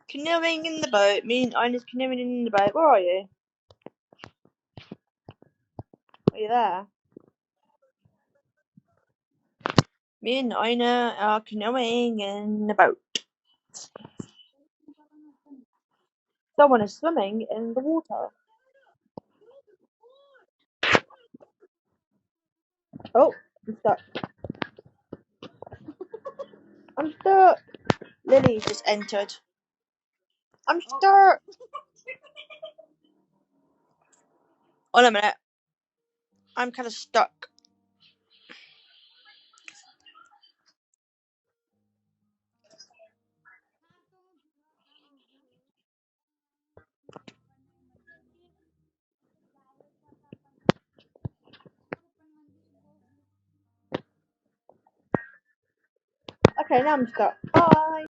Canoeing in the boat. Me and Ina's canoeing in the boat. Where are you? Are you there? Me and Ina are canoeing in the boat. Someone is swimming in the water. Oh, I'm stuck. I'm stuck. Lily just entered. I'm stuck. On a minute. I'm kind of stuck. Okay, now I'm stuck. Bye.